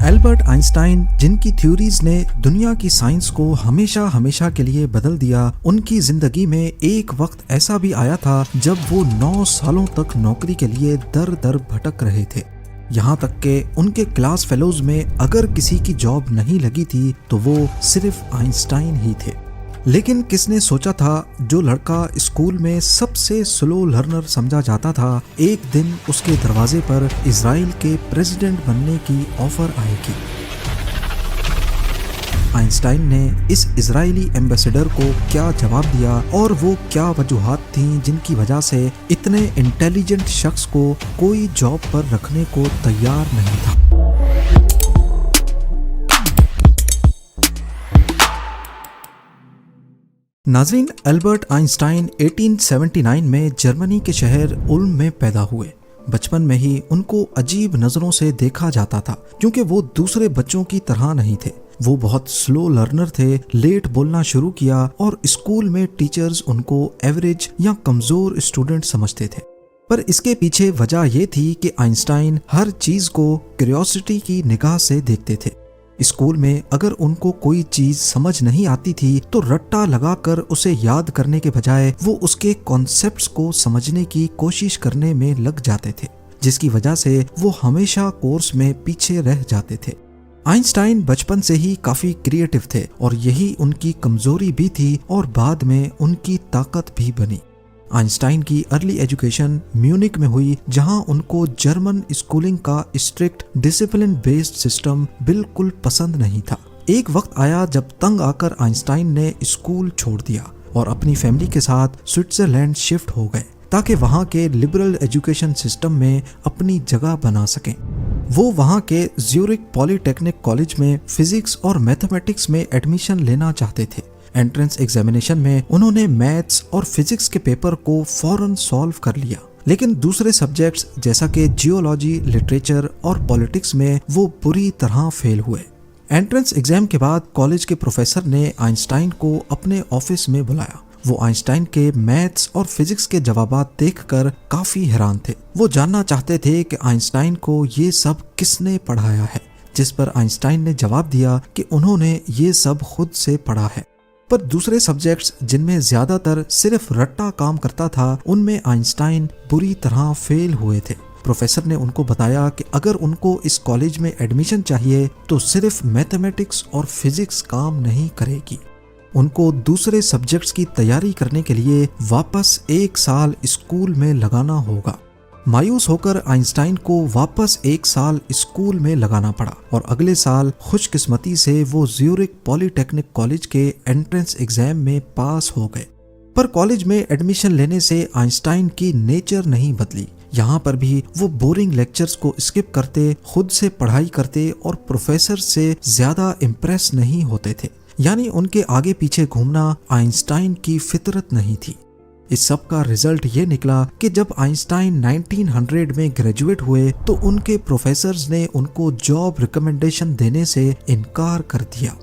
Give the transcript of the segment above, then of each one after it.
Albert Einstein, जिनकी theories ने दुनिया की साइंस को हमेशा हमेशा के लिए बदल दिया, उनकी जिंदगी में एक वक्त ऐसा भी आया था जब वो 9 सालों तक नौकरी के लिए दर दर भटक रहे थे। यहाँ तक के उनके क्लास फेलोज में अगर किसी की जॉब नहीं लगी थी तो वो सिर्फ आइंस्टाइन ही थे। लेकिन किसने सोचा था जो लड़का स्कूल में सबसे स्लो लर्नर समझा जाता था, एक दिन उसके दरवाजे पर इजराइल के प्रेसिडेंट बनने की ऑफर आएगी। आइंस्टाइन ने इस इजरायली एम्बेसडर को क्या जवाब दिया और वो क्या वजूहात थीं जिनकी वजह से इतने इंटेलिजेंट शख्स को कोई जॉब पर रखने को तैयार नहीं था। नाज़रीन, एल्बर्ट आइंस्टाइन 1879 में जर्मनी के शहर उल्म में पैदा हुए। बचपन में ही उनको अजीब नजरों से देखा जाता था क्योंकि वो दूसरे बच्चों की तरह नहीं थे। वो बहुत स्लो लर्नर थे, लेट बोलना शुरू किया और स्कूल में टीचर्स उनको एवरेज या कमजोर स्टूडेंट समझते थे। पर इसके पीछे वजह ये थी कि आइंस्टाइन हर चीज को क्यूरियोसिटी की निगाह से देखते थे। स्कूल में अगर उनको कोई चीज समझ नहीं आती थी तो रट्टा लगाकर उसे याद करने के बजाय वो उसके कॉन्सेप्ट्स को समझने की कोशिश करने में लग जाते थे, जिसकी वजह से वो हमेशा कोर्स में पीछे रह जाते थे। आइंस्टाइन बचपन से ही काफी क्रिएटिव थे और यही उनकी कमजोरी भी थी और बाद में उनकी ताकत भी बनी। आइंस्टाइन की अर्ली एजुकेशन म्यूनिक में हुई, जहां उनको जर्मन स्कूलिंग का स्ट्रिक्ट डिसिप्लिन बेस्ड सिस्टम बिल्कुल पसंद नहीं था। एक वक्त आया जब तंग आकर आइंस्टाइन ने स्कूल छोड़ दिया और अपनी फैमिली के साथ स्विट्जरलैंड शिफ्ट हो गए ताकि वहां के लिबरल एजुकेशन सिस्टम में अपनी जगह बना सकें। वो वहां के ज्यूरिक पॉलीटेक्निक कॉलेज में फिजिक्स और मैथमेटिक्स में एडमिशन लेना चाहते थे। एंट्रेंस एग्जामिनेशन में उन्होंने मैथ्स और फिजिक्स के पेपर को फौरन सॉल्व कर लिया, लेकिन दूसरे सब्जेक्ट्स जैसा कि जियोलॉजी, लिटरेचर और पॉलिटिक्स में वो बुरी तरह फेल हुए। एंट्रेंस एग्जाम के बाद कॉलेज के प्रोफेसर ने आइंस्टाइन को अपने ऑफिस में बुलाया। वो आइंस्टाइन के मैथ्स और फिजिक्स के जवाबात देखकर काफी हैरान थे। वो जानना चाहते थे कि आइंस्टाइन को ये सब किसने पढ़ाया है, जिस पर आइंस्टाइन ने जवाब दिया कि उन्होंने ये सब खुद से पढ़ा है। पर दूसरे सब्जेक्ट्स जिनमें ज्यादातर सिर्फ रट्टा काम करता था, उनमें आइंस्टाइन बुरी तरह फेल हुए थे। प्रोफेसर ने उनको बताया कि अगर उनको इस कॉलेज में एडमिशन चाहिए तो सिर्फ मैथमेटिक्स और फिजिक्स काम नहीं करेगी। उनको दूसरे सब्जेक्ट्स की तैयारी करने के लिए वापस 1 साल स्कूल में लगाना होगा। मायूस होकर आइंस्टाइन को वापस 1 साल स्कूल में लगाना पड़ा और अगले साल खुशकिस्मती से वो ज्यूरिक पॉलीटेक्निक कॉलेज के एंट्रेंस एग्जाम में पास हो गए। पर कॉलेज में एडमिशन लेने से आइंस्टाइन की नेचर नहीं बदली। यहाँ पर भी वो बोरिंग लेक्चर्स को स्किप करते, खुद से पढ़ाई करते और प्रोफेसर से ज्यादा इम्प्रेस नहीं होते थे। यानी उनके आगे पीछे घूमना आइंस्टाइन की फितरत नहीं थी। इस सब का रिजल्ट ये निकला कि जब आइंस्टाइन 1900 में ग्रेजुएट हुए तो उनके प्रोफेसर्स ने उनको जॉब रिकमेंडेशन देने से इनकार कर दिया।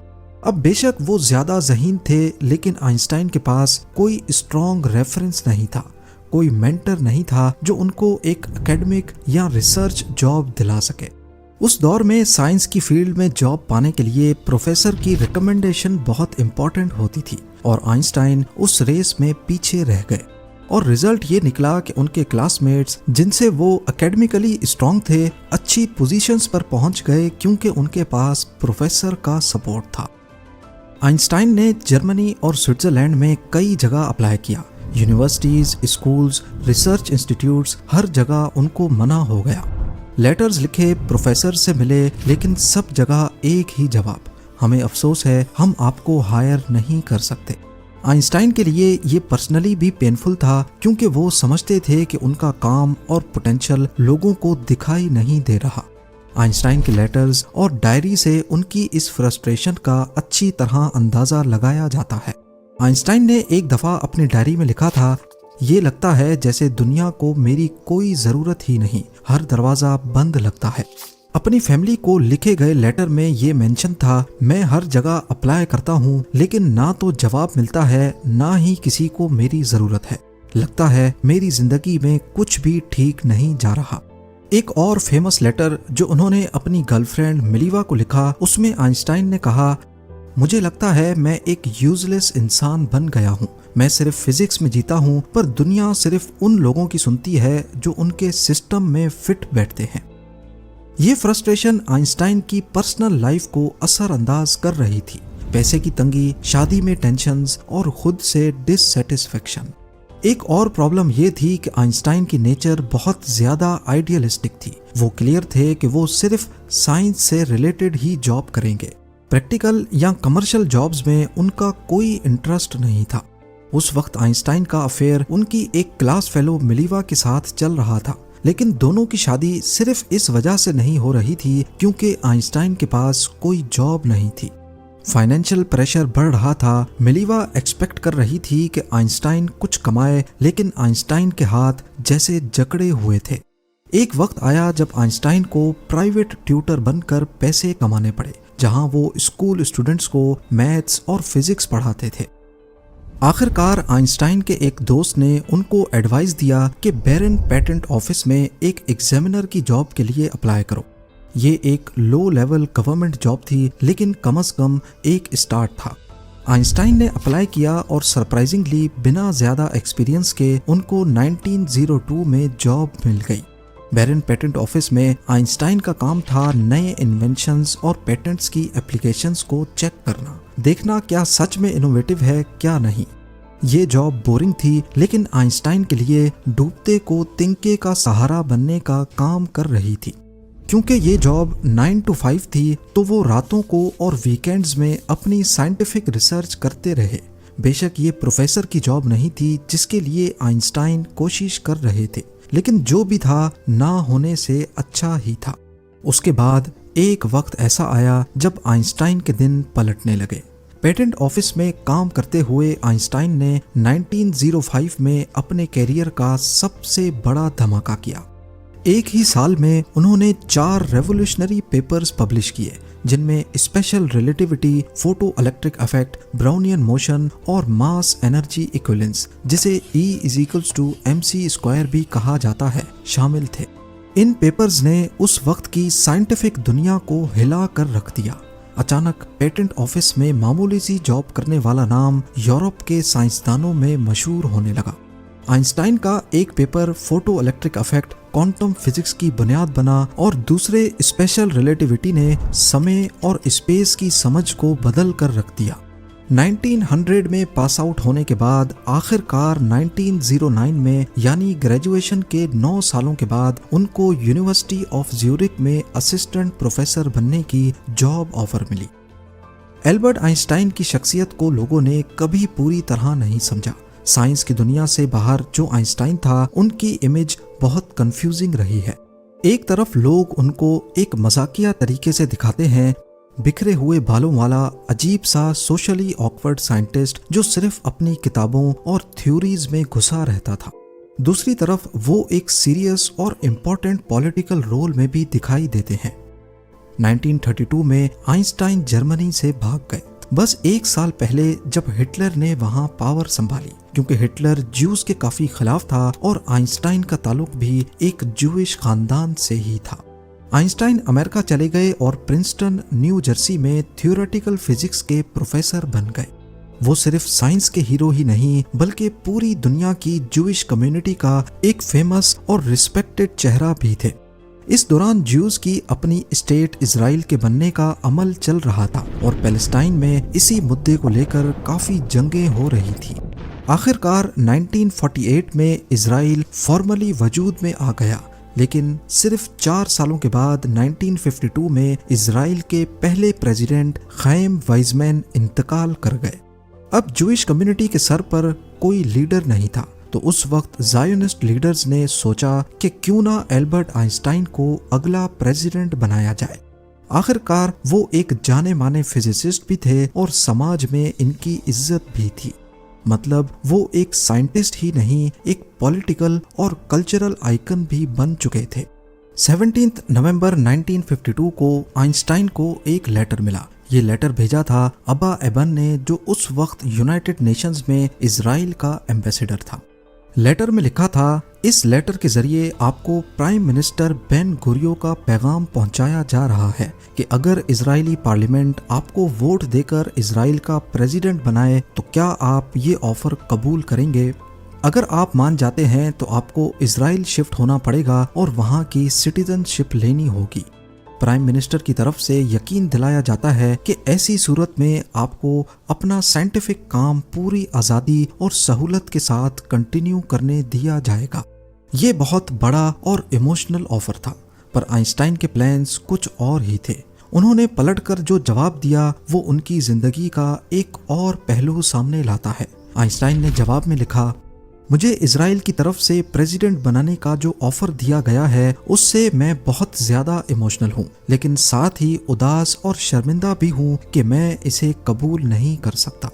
अब बेशक वो ज्यादा ज़हीन थे, लेकिन आइंस्टाइन के पास कोई स्ट्रॉन्ग रेफरेंस नहीं था, कोई मेंटर नहीं था जो उनको एक एकेडमिक या रिसर्च जॉब दिला सके। उस दौर में साइंस की फील्ड में जॉब पाने के लिए प्रोफेसर की रिकमेंडेशन बहुत इंपॉर्टेंट होती थी और आइंस्टाइन उस रेस में पीछे रह गए और रिजल्ट ये निकला कि उनके क्लासमेट्स जिनसे वो एकेडमिकली स्ट्रांग थे, अच्छी पोजीशंस पर पहुंच गए क्योंकि उनके पास प्रोफेसर का सपोर्ट था। आइंस्टाइन ने जर्मनी और स्विट्जरलैंड में कई जगह अप्लाई किया। यूनिवर्सिटीज, स्कूल्स, रिसर्च इंस्टीट्यूट्स, हर जगह उनको मना हो गया। लेटर्स लिखे, प्रोफेसर से मिले, लेकिन सब जगह एक ही जवाब, हमें अफसोस है, हम आपको हायर नहीं कर सकते। आइंस्टाइन के लिए ये पर्सनली भी पेनफुल था क्योंकि वो समझते थे कि उनका काम और पोटेंशियल लोगों को दिखाई नहीं दे रहा। आइंस्टाइन के लेटर्स और डायरी से उनकी इस फ्रस्ट्रेशन का अच्छी तरह अंदाजा लगाया जाता है। आइंस्टाइन ने एक दफा अपनी डायरी में लिखा था, ये लगता है जैसे दुनिया को मेरी कोई जरूरत ही नहीं, हर दरवाजा बंद लगता है। अपनी फैमिली को लिखे गए लेटर में ये मेंशन था, मैं हर जगह अप्लाई करता हूँ लेकिन ना तो जवाब मिलता है, ना ही किसी को मेरी जरूरत है। लगता है मेरी जिंदगी में कुछ भी ठीक नहीं जा रहा। एक और फेमस लेटर जो उन्होंने अपनी गर्लफ्रेंड मिलीवा को लिखा, उसमें आइंस्टाइन ने कहा, मुझे लगता है मैं एक यूजलेस इंसान बन गया हूँ। मैं सिर्फ फिजिक्स में जीता हूँ, पर दुनिया सिर्फ उन लोगों की सुनती है जो उनके सिस्टम में फिट बैठते हैं। ये फ्रस्ट्रेशन आइंस्टाइन की पर्सनल लाइफ को असरअंदाज कर रही थी। पैसे की तंगी, शादी में टेंशन्स और खुद से डिससैटिस्फैक्शन। एक और प्रॉब्लम ये थी कि आइंस्टाइन की नेचर बहुत ज्यादा आइडियलिस्टिक थी। वो क्लियर थे कि वो सिर्फ साइंस से रिलेटेड ही जॉब करेंगे। प्रैक्टिकल या कमर्शियल जॉब्स में उनका कोई इंटरेस्ट नहीं था। उस वक्त आइंस्टाइन का अफेयर उनकी एक क्लास फेलो मिलीवा के साथ चल रहा था, लेकिन दोनों की शादी सिर्फ इस वजह से नहीं हो रही थी क्योंकि आइंस्टाइन के पास कोई जॉब नहीं थी। फाइनेंशियल प्रेशर बढ़ रहा था। मिलीवा एक्सपेक्ट कर रही थी कि आइंस्टाइन कुछ कमाए, लेकिन आइंस्टाइन के हाथ जैसे जकड़े हुए थे। एक वक्त आया जब आइंस्टाइन को प्राइवेट ट्यूटर बनकर पैसे कमाने पड़े, जहां वो स्कूल स्टूडेंट्स को मैथ्स और फिजिक्स पढ़ाते थे। आखिरकार आइंस्टाइन के एक दोस्त ने उनको एडवाइस दिया कि बैरन पेटेंट ऑफिस में एक एग्जामिनर की जॉब के लिए अप्लाई करो। ये एक लो लेवल गवर्नमेंट जॉब थी, लेकिन कम से कम एक स्टार्ट था। आइंस्टाइन ने अप्लाई किया और सरप्राइजिंगली बिना ज्यादा एक्सपीरियंस के उनको 1902 में जॉब मिल गई। बैरन पेटेंट ऑफिस में आइंस्टाइन का काम था नए इन्वेंशंस और पेटेंट्स की एप्लीकेशंस को चेक करना, देखना क्या सच में इनोवेटिव है क्या नहीं। ये जॉब बोरिंग थी, लेकिन आइंस्टाइन के लिए डूबते को तिनके का सहारा बनने का काम कर रही थी। क्योंकि ये जॉब 9 to 5 थी, तो वो रातों को और वीकेंड्स में अपनी साइंटिफिक रिसर्च करते रहे। बेशक ये प्रोफेसर की जॉब नहीं थी जिसके लिए आइंस्टाइन कोशिश कर रहे थे, लेकिन जो भी था ना होने से अच्छा ही था। उसके बाद एक वक्त ऐसा आया जब आइंस्टाइन के दिन पलटने लगे। पेटेंट ऑफिस में काम करते हुए आइंस्टाइन ने 1905 में अपने कैरियर का सबसे बड़ा धमाका किया। एक ही साल में उन्होंने 4 रेवोल्यूशनरी पेपर्स पब्लिश किए, जिनमें special relativity, photo electric effect, Brownian motion और मास एनर्जी इक्विवेलेंस, जिसे E=mc² भी कहा जाता है, शामिल थे। इन पेपर्स ने उस वक्त की साइंटिफिक दुनिया को हिला कर रख दिया। अचानक पेटेंट ऑफिस में मामूली सी जॉब करने वाला नाम यूरोप के साइंसदानों में मशहूर होने लगा। आइंस्टाइन का एक paper photo electric effect quantum physics की बुनियाद बना और दूसरे स्पेशल रिलेटिविटी ने समय और स्पेस की समझ को बदल कर रख दिया। 1900 में पास आउट होने के बाद आखिरकार 1909 में यानी ग्रेजुएशन के 9 सालों के बाद उनको यूनिवर्सिटी ऑफ ज्यूरिख में असिस्टेंट प्रोफेसर बनने की जॉब ऑफर मिली। एल्बर्ट आइंस्टाइन की शख्सियत को लोगों ने कभी पूरी तरह नहीं समझा। साइंस की दुनिया से बाहर जो आइंस्टाइन था, उनकी इमेज बहुत कंफ्यूजिंग रही है। एक तरफ लोग उनको एक मजाकिया तरीके से दिखाते हैं, बिखरे हुए बालों वाला अजीब सा सोशली ऑकवर्ड साइंटिस्ट जो सिर्फ अपनी किताबों और थ्योरीज में घुसा रहता था। दूसरी तरफ वो एक सीरियस और इम्पोर्टेंट पॉलिटिकल रोल में भी दिखाई देते हैं। 1932 में आइंस्टाइन जर्मनी से भाग गए, बस एक साल पहले जब हिटलर ने वहां पावर संभाली, क्योंकि हिटलर ज्यूज के काफी खिलाफ था और आइंस्टाइन का ताल्लुक भी एक ज्यूइश खानदान से ही था। आइंस्टाइन अमेरिका चले गए और प्रिंसटन, न्यू जर्सी में थ्योरेटिकल फिजिक्स के प्रोफेसर बन गए। वो सिर्फ साइंस के हीरो ही नहीं, बल्कि पूरी दुनिया की ज्यूइश कम्युनिटी का एक फेमस और रिस्पेक्टेड चेहरा भी थे। इस दौरान ज्यूज की अपनी स्टेट इजराइल के बनने का अमल चल रहा था और पैलेस्टाइन में इसी मुद्दे को लेकर काफी जंगें हो रही थी। आखिरकार 1948 में इजराइल फॉर्मली वजूद में आ गया, लेकिन सिर्फ 4 सालों के बाद 1952 में इजराइल के पहले प्रेसिडेंट खैम वाइजमैन इंतकाल कर गए। अब ज्यूइश कम्युनिटी के सर पर कोई लीडर नहीं था, तो उस वक्त ज़ायोनिस्ट लीडर्स ने सोचा कि क्यों ना एल्बर्ट आइंस्टाइन को अगला प्रेसिडेंट बनाया जाए। आखिरकार वो एक जाने माने फिजिसिस्ट भी थे और समाज में इनकी इज्जत भी थी। मतलब वो एक साइंटिस्ट ही नहीं, एक पॉलिटिकल और कल्चरल आइकन भी बन चुके थे। 17 नवंबर 1952 को आइंस्टाइन को एक लेटर मिला। ये लेटर भेजा था अबा एबन ने, जो उस वक्त यूनाइटेड नेशंस में इजराइल का एम्बेसडर था। लेटर में लिखा था, इस लेटर के जरिए आपको प्राइम मिनिस्टर बेन गुरियो का पैगाम पहुंचाया जा रहा है कि अगर इजरायली पार्लियामेंट आपको वोट देकर इजराइल का प्रेसिडेंट बनाए तो क्या आप ये ऑफर कबूल करेंगे। अगर आप मान जाते हैं तो आपको इजराइल शिफ्ट होना पड़ेगा और वहां की सिटीजनशिप लेनी होगी। प्राइम मिनिस्टर की तरफ से यकीन दिलाया जाता है कि ऐसी सूरत में आपको अपना साइंटिफिक काम पूरी आज़ादी और सहूलत के साथ कंटिन्यू करने दिया जाएगा। ये बहुत बड़ा और इमोशनल ऑफर था, पर आइंस्टाइन के प्लान्स कुछ और ही थे। उन्होंने पलटकर जो जवाब दिया वो उनकी जिंदगी का एक और पहलू सामने लाता है। आइंस्टाइन ने जवाब में लिखा, मुझे इजराइल की तरफ से प्रेसिडेंट बनाने का जो ऑफर दिया गया है उससे मैं बहुत ज्यादा इमोशनल हूँ, लेकिन साथ ही उदास और शर्मिंदा भी हूँ कि मैं इसे कबूल नहीं कर सकता।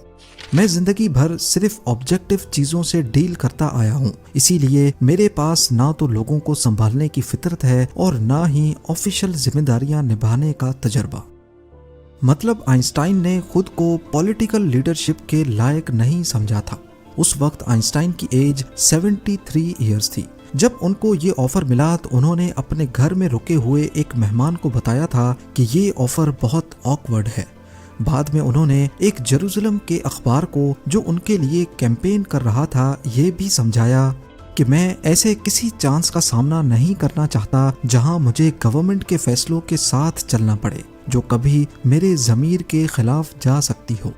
मैं जिंदगी भर सिर्फ ऑब्जेक्टिव चीजों से डील करता आया हूँ, इसीलिए मेरे पास ना तो लोगों को संभालने की फितरत है और ना ही ऑफिशियल जिम्मेदारियां निभाने का तजर्बा। मतलब आइंस्टाइन ने खुद को पॉलिटिकल लीडरशिप के लायक नहीं समझा था। उस वक्त आइंस्टाइन की एज 73 इयर्स थी। जब उनको ये ऑफर मिला तो उन्होंने अपने घर में रुके हुए एक मेहमान को बताया था कि ये ऑफर बहुत ऑकवर्ड है। बाद में उन्होंने एक जेरूसलम के अखबार को जो उनके लिए कैंपेन कर रहा था ये भी समझाया कि मैं ऐसे किसी चांस का सामना नहीं करना चाहता जहां मुझे गवर्नमेंट के फैसलों के साथ चलना पड़े जो कभी मेरे ज़मीर के खिलाफ जा सकती हो।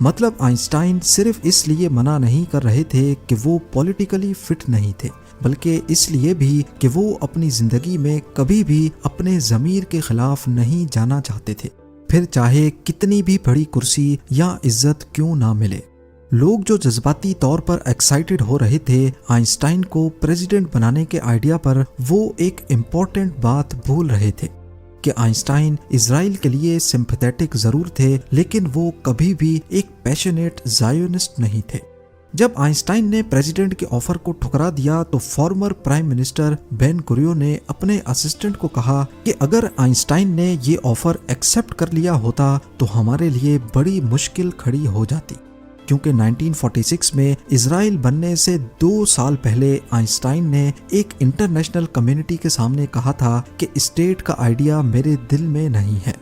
मतलब आइंस्टाइन सिर्फ इसलिए मना नहीं कर रहे थे कि वो पॉलिटिकली फिट नहीं थे, बल्कि इसलिए भी कि वो अपनी जिंदगी में कभी भी अपने ज़मीर के खिलाफ नहीं जाना चाहते थे, फिर चाहे कितनी भी बड़ी कुर्सी या इज्जत क्यों ना मिले। लोग जो जज्बाती तौर पर एक्साइटेड हो रहे थे आइंस्टाइन को प्रेसिडेंट बनाने के आइडिया पर, वो एक इम्पोर्टेंट बात भूल रहे थे कि आइंस्टाइन इजराइल के लिए सिंपैथेटिक जरूर थे, लेकिन वो कभी भी एक पैशनेट ज़ायोनिस्ट नहीं थे। जब आइंस्टाइन ने प्रेसिडेंट के ऑफर को ठुकरा दिया तो फॉर्मर प्राइम मिनिस्टर बेन गुरियो ने अपने असिस्टेंट को कहा कि अगर आइंस्टाइन ने ये ऑफर एक्सेप्ट कर लिया होता तो हमारे लिए बड़ी मुश्किल खड़ी हो जाती, क्योंकि 1946 में इजराइल बनने से 2 साल पहले आइंस्टाइन ने एक इंटरनेशनल कम्युनिटी के सामने कहा था कि स्टेट का आइडिया मेरे दिल में नहीं है।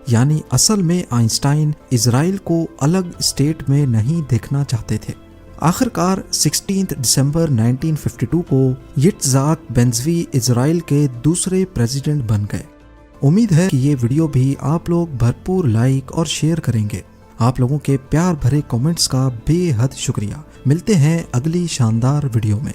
यानी असल में आइंस्टाइन इजराइल को अलग स्टेट में नहीं देखना चाहते थे। आखिरकार 16 दिसंबर 1952 को यित्ज़हाक बेंज़वी इजराइल के दूसरे प्रेसिडेंट बन गए। उम्मीद है कि ये वीडियो भी आप लोग भरपूर लाइक और शेयर करेंगे। आप लोगों के प्यार भरे कमेंट्स का बेहद शुक्रिया। मिलते हैं अगली शानदार वीडियो में।